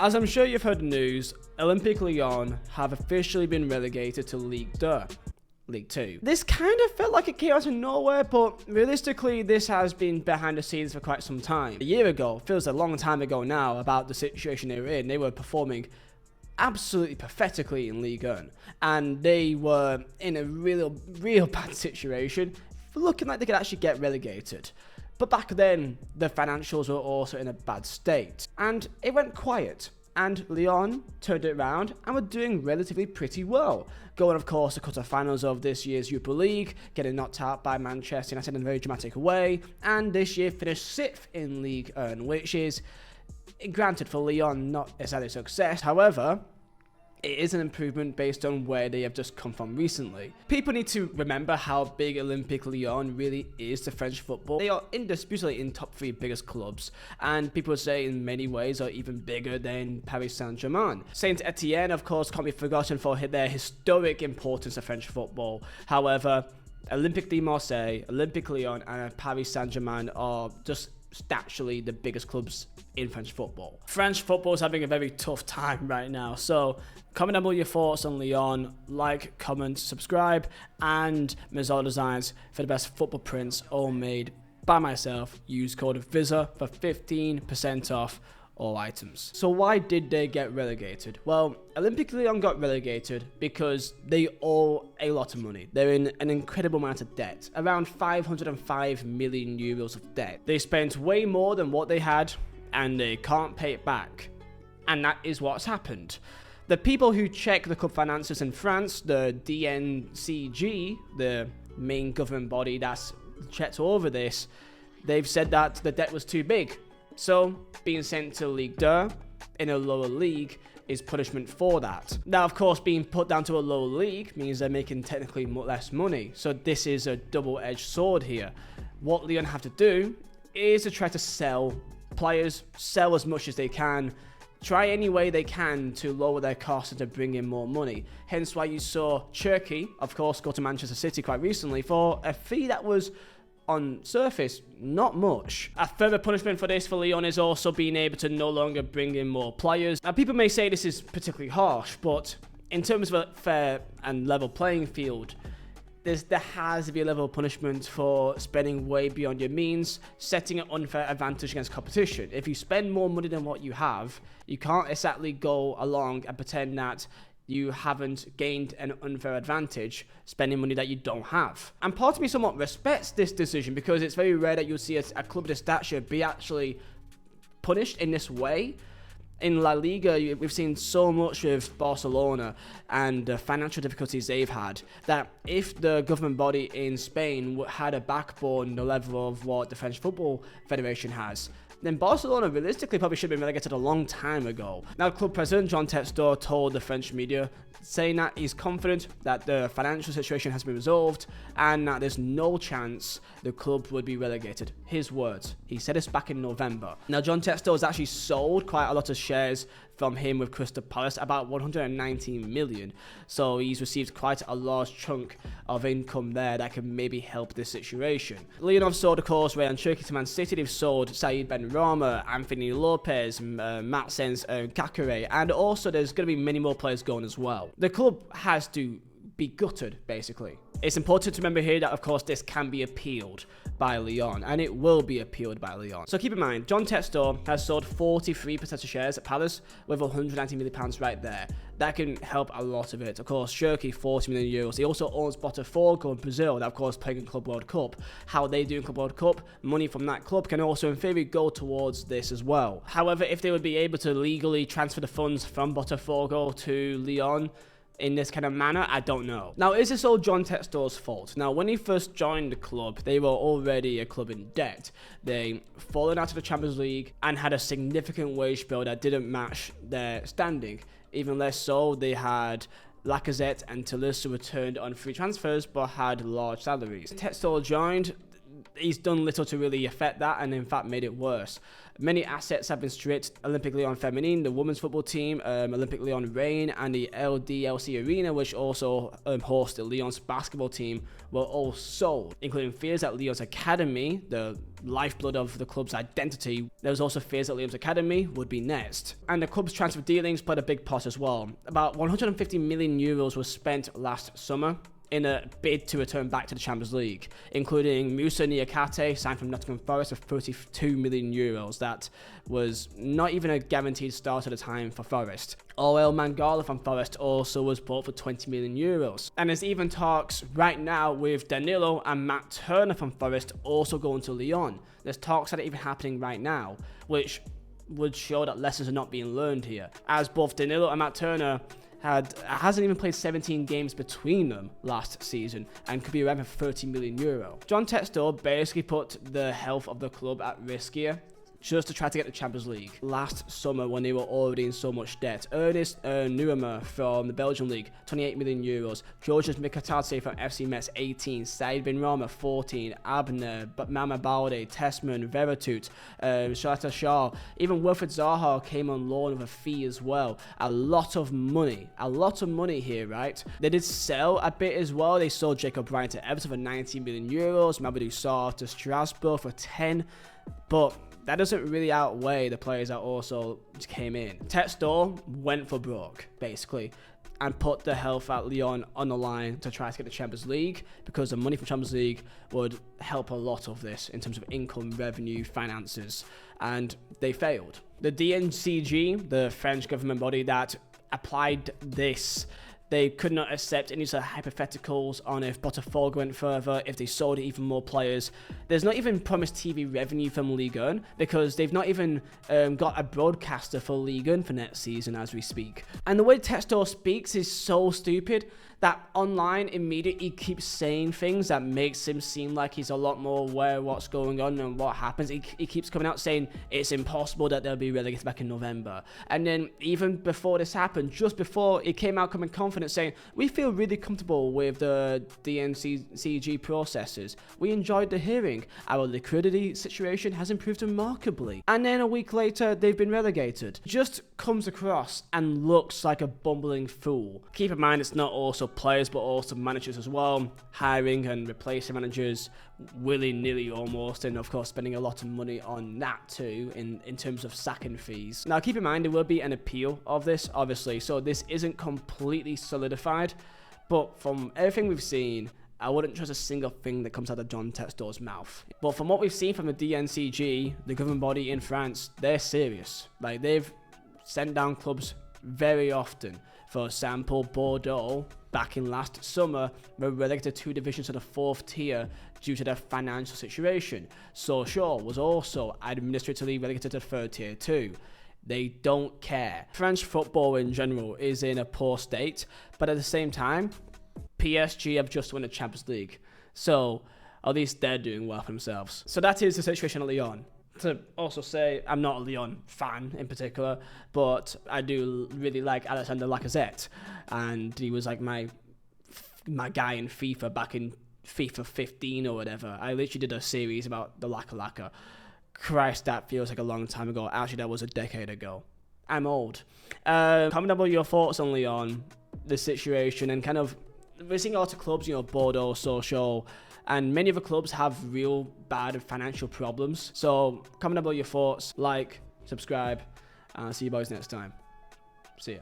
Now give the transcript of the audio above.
As I'm sure you've heard the news, Olympique Lyon have officially been relegated to League 2. This kind of felt like it came out of nowhere, but realistically this has been behind the scenes for quite some time. A year ago, feels a long time ago now, about the situation they were in. They were performing absolutely pathetically in Ligue 1, and they were in a real bad situation, looking like they could actually get relegated. But back then, the financials were also in a bad state, and it went quiet. And Lyon turned it around and were doing relatively pretty well. Going, of course, to quarter-finals of this year's Europa League, getting knocked out by Manchester United in a very dramatic way, and this year finished 6th in Ligue 1, which is, granted for Lyon, not exactly a success. However, it is an improvement based on where they have just come from recently. People need to remember how big Olympique Lyon really is to French football. They are indisputably in top 3 biggest clubs, and people would say in many ways are even bigger than Paris Saint-Germain. Saint Etienne, of course, can't be forgotten for their historic importance to French football. However, Olympique de Marseille, Olympique Lyon, and Paris Saint-Germain are just statually the biggest clubs in French football. French football is having a very tough time right now, so comment down below your thoughts on Lyon, like, comment, subscribe, and Mazal Designs for the best football prints, all made by myself. Use code Vizeh for 15% off all items. So why did they get relegated? Well, Olympique Lyon got relegated because they owe a lot of money. They're in an incredible amount of debt, around 505 million euros of debt. They spent way more than what they had, and they can't pay it back. And that is what's happened. The people who check the club finances in France, the DNCG, the main government body that's checked over this, they've said that the debt was too big. So, being sent to Ligue 2 in a lower league is punishment for that. Now, of course, being put down to a lower league means they're making technically less money. So this is a double-edged sword here. What Lyon have to do is to try to sell players, sell as much as they can, try any way they can to lower their costs and to bring in more money. Hence why you saw Turkey, of course, go to Manchester City quite recently for a fee that was, on surface, not much. A further punishment for this for Lyon is also being able to no longer bring in more players. Now, people may say this is particularly harsh, but in terms of a fair and level playing field, there has to be a level of punishment for spending way beyond your means, setting an unfair advantage against competition. If you spend more money than what you have, you can't exactly go along and pretend that you haven't gained an unfair advantage spending money that you don't have. And part of me somewhat respects this decision, because it's very rare that you'll see a club of this stature be actually punished in this way. In La Liga, we've seen so much with Barcelona and the financial difficulties they've had, that if the government body in Spain had a backbone the level of what the French Football Federation has, then Barcelona realistically probably should have been relegated a long time ago. Now, club president Jean Textor told the French media, saying that he's confident that the financial situation has been resolved and that there's no chance the club would be relegated. His words. He said this back in November. Now, Jean Textor has actually sold quite a lot of shares from him with Crystal Palace, about 119 million. So he's received quite a large chunk of income there that can maybe help this situation. Lyon have sold, of course, Rayan Cherki to Man City. They've sold Saïd Benrahma, Anthony Lopez, Maxence Kakare, and also there's going to be many more players going as well. The club has to be gutted, basically. It's important to remember here that, of course, this can be appealed by Lyon, and it will be appealed by Lyon. So keep in mind, John Textor has sold 43% of shares at Palace with 190 million pounds right there. That can help a lot of it. Of course, Cherki, 40 million euros. He also owns Botafogo in Brazil, that, of course, playing in Club World Cup. How they do in Club World Cup, money from that club can also, in theory, go towards this as well. However, if they would be able to legally transfer the funds from Botafogo to Lyon in this kind of manner, I don't know. Now, is this all John Textor's fault? Now, when he first joined the club, they were already a club in debt. They fallen out of the Champions League and had a significant wage bill that didn't match their standing. Even less so, they had Lacazette and Tolisso returned on free transfers but had large salaries. Textor joined. he's done little to really affect that, and in fact made it worse. Many assets have been stripped. Olympique Lyon Feminine, the women's football team, Olympique Lyon Rain, and the LDLC Arena, which also hosted Lyon's basketball team, were all sold, including fears that Lyon's academy, the lifeblood of the club's identity, there was also fears that Lyon's academy would be next. And the club's transfer dealings played a big part as well. About 150 million euros was spent last summer in a bid to return back to the Champions League, including Moussa Niakate, signed from Nottingham Forest for 32 million euros. That was not even a guaranteed start at the time for Forest. Orel Mangala from Forest also was bought for 20 million euros. And there's even talks right now with Danilo and Matt Turner from Forest also going to Lyon. There's talks that are even happening right now, which would show that lessons are not being learned here, as both Danilo and Matt Turner hasn't even played 17 games between them last season and could be around for 30 million euro. John Textor basically put the health of the club at risk here, just to try to get the Champions League. Last summer, when they were already in so much debt, Ernest Nuama from the Belgian League, 28 million euros. Georges Mikatadze from FC Metz, 18. Said Bin Rama, 14. Abner, Mama Balde, Tessman, Veratut, Shata Shah. Even Wilfred Zaha came on loan with a fee as well. A lot of money here, right? They did sell a bit as well. They sold Jacob Bryant to Everton for 19 million euros. Mamadou Sarr to Strasbourg for 10. But that doesn't really outweigh the players that also came in. Textor went for broke, basically, and put the health at Lyon on the line to try to get the Champions League, because the money from Champions League would help a lot of this in terms of income, revenue, finances, and they failed. The DNCG, the French government body that applied this, they could not accept any sort of hypotheticals on if Botafogo went further, if they sold even more players. There's not even promised TV revenue from Ligue 1, because they've not even got a broadcaster for Ligue 1 for next season as we speak. And the way Textor speaks is so stupid that online immediately he keeps saying things that makes him seem like he's a lot more aware of what's going on and what happens. He keeps coming out saying it's impossible that they'll be relegated back in November. And then even before this happened, just before, he came out coming confident saying, we feel really comfortable with the DNCG processes. We enjoyed the hearing. Our liquidity situation has improved remarkably. And then a week later, they've been relegated. Just comes across and looks like a bumbling fool. Keep in mind, it's not also players but also managers as well, hiring and replacing managers willy-nilly almost, and of course spending a lot of money on that too in terms of sacking fees. Now keep in mind there will be an appeal of this, obviously, so this isn't completely solidified, but from everything we've seen, I wouldn't trust a single thing that comes out of John Textor's mouth. But from what we've seen from the DNCG, the government body in France, they're serious. Like, they've sent down clubs very often. For example, Bordeaux, back in last summer, were relegated 2 divisions to the 4th tier due to their financial situation. Sochaux was also administratively relegated to 3rd tier too. They don't care. French football in general is in a poor state, but at the same time, PSG have just won the Champions League. So at least they're doing well for themselves. So that is the situation at Lyon. To also say, I'm not a Lyon fan in particular, but I do really like Alexander Lacazette, and he was like my guy in FIFA back in FIFA 15 or whatever. I literally did a series about the Laka. Christ, that feels like a long time ago. Actually, that was a decade ago. I'm old. Comment down below your thoughts on Lyon, the situation, and kind of, we're seeing a lot of clubs, Bordeaux, Sochaux, and many other clubs have real bad financial problems. So comment down below your thoughts, like, subscribe, and I'll see you boys next time. See ya.